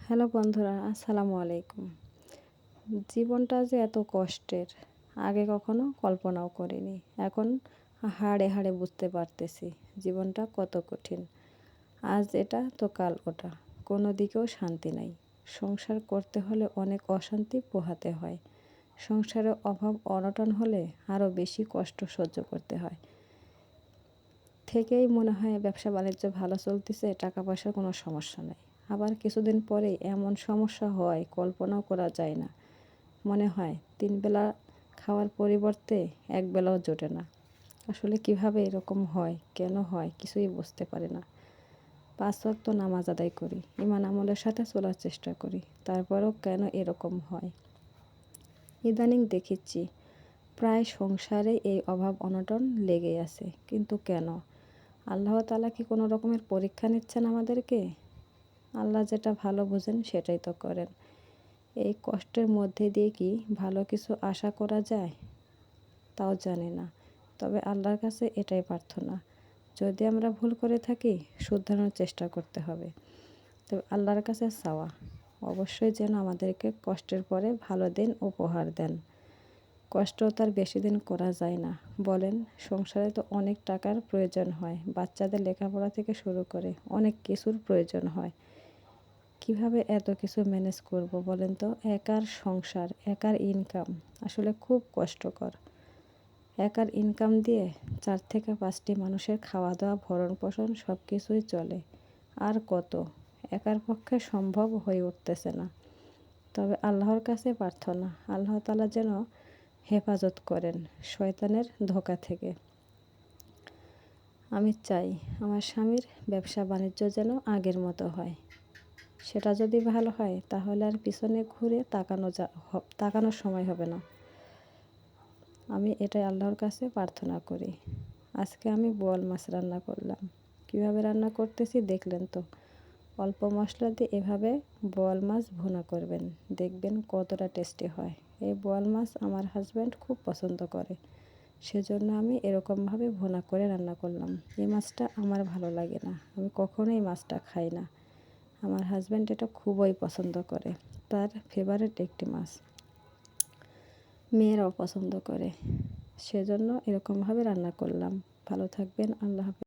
Hello বন্ধুরা, আসসালামু আলাইকুম। জীবনটা যে এত কষ্টের আগে কখনো কল্পনাও করিনি। এখন হাড়ে হাড়ে বুঝতে পারতেছি জীবনটা কত কঠিন। আজ এটা তো কাল ওটা, কোনো দিকেও শান্তি নাই। সংসার করতে হলে অনেক অশান্তি পোহাতে হয়। সংসারে অভাব অনটন হলে আরও বেশি কষ্ট সহ্য করতে হয়। থেকেই মনে হয় ব্যবসা বাণিজ্য ভালো চলতেছে, টাকা পয়সার কোনো সমস্যা নেই। আবার কিছুদিন পরেই এমন সমস্যা হয় কল্পনাও করা যায় না। মনে হয় 3 বেলা খাওয়ার পরিবর্তে 1 বেলাও জোটে না। আসলে কিভাবে এরকম হয়, কেন হয় কিছুই বুঝতে পারি না। 5 ওয়াক্ত নামাজ আদায় করি, ঈমান আমলের সাথে চলার চেষ্টা করি, তারপরেও কেন এরকম হয়। ইদানিং দেখেছি প্রায় সংসারে এই অভাব অনটন লেগেই আছে, কিন্তু কেন? আল্লাহ তাআলা কি কোনো রকমের পরীক্ষা নিচ্ছেন আমাদেরকে? আল্লাহ যেটা ভালো বোঝেন সেটাই তো করেন। এই কষ্টের মধ্যে দিয়ে কি ভালো কিছু আশা করা যায়? তাও জানি না। তবে আল্লাহর কাছে এটাই প্রার্থনা, যদি আমরা ভুল করে থাকি শুধরানোর চেষ্টা করতে হবে। তবে আল্লাহর কাছে চাওয়া অবশ্যই যেন আমাদেরকে কষ্টের পরে ভালো দিন উপহার দেন। কষ্ট তার বেশি দিন করা যায় না। বলেন, সংসারে তো অনেক টাকার প্রয়োজন হয়, বাচ্চাদের লেখাপড়া থেকে শুরু করে অনেক কিছুর প্রয়োজন হয়। কিভাবে এত কিছু ম্যানেজ করব বলেন তো? একার সংসার, একার ইনকাম আসলে খুব কষ্টকর। একার ইনকাম দিয়ে 4 থেকে 5টি মানুষের খাওয়া দাওয়া ভরণ পোষণ সব কিছুই চলে। আর কত? একার পক্ষে সম্ভব হয়ে উঠতেছে না। তবে আল্লাহর কাছে প্রার্থনা, আল্লাহ তাআলা যেন হেফাজত করেন শয়তানের ধোঁকা থেকে। আমি চাই আমার স্বামীর ব্যবসা বাণিজ্য যেন আগের মতো হয়। সেটা যদি ভালো হয় তাহলে আর পিছনে ঘুরে তাকানোর সময় হবে না। আমি এটাই আল্লাহর কাছে প্রার্থনা করি। আজকে আমি বোয়াল মাছ রান্না করলাম। কিভাবে রান্না করতেছি দেখলেন তো? অল্প মশলা দিয়ে এভাবে বোয়াল মাছ ভুনা করবেন, দেখবেন কতটা টেস্টি হয়। এই বোয়াল মাছ আমার হাজব্যান্ড খুব পছন্দ করে, সেজন্য আমি এরকমভাবে ভুনা করে রান্না করলাম। এই মাছটা আমার ভালো লাগে না, আমি কখনোই মাছটা খাই না। আমার হাজব্যান্ড এটা খুবই পছন্দ করে, তার ফেভারিট একটি মাছ। মেয়েরাও পছন্দ করে, সেজন্য এরকমভাবে রান্না করলাম। ভালো থাকবেন, আল্লাহ হাফেজ।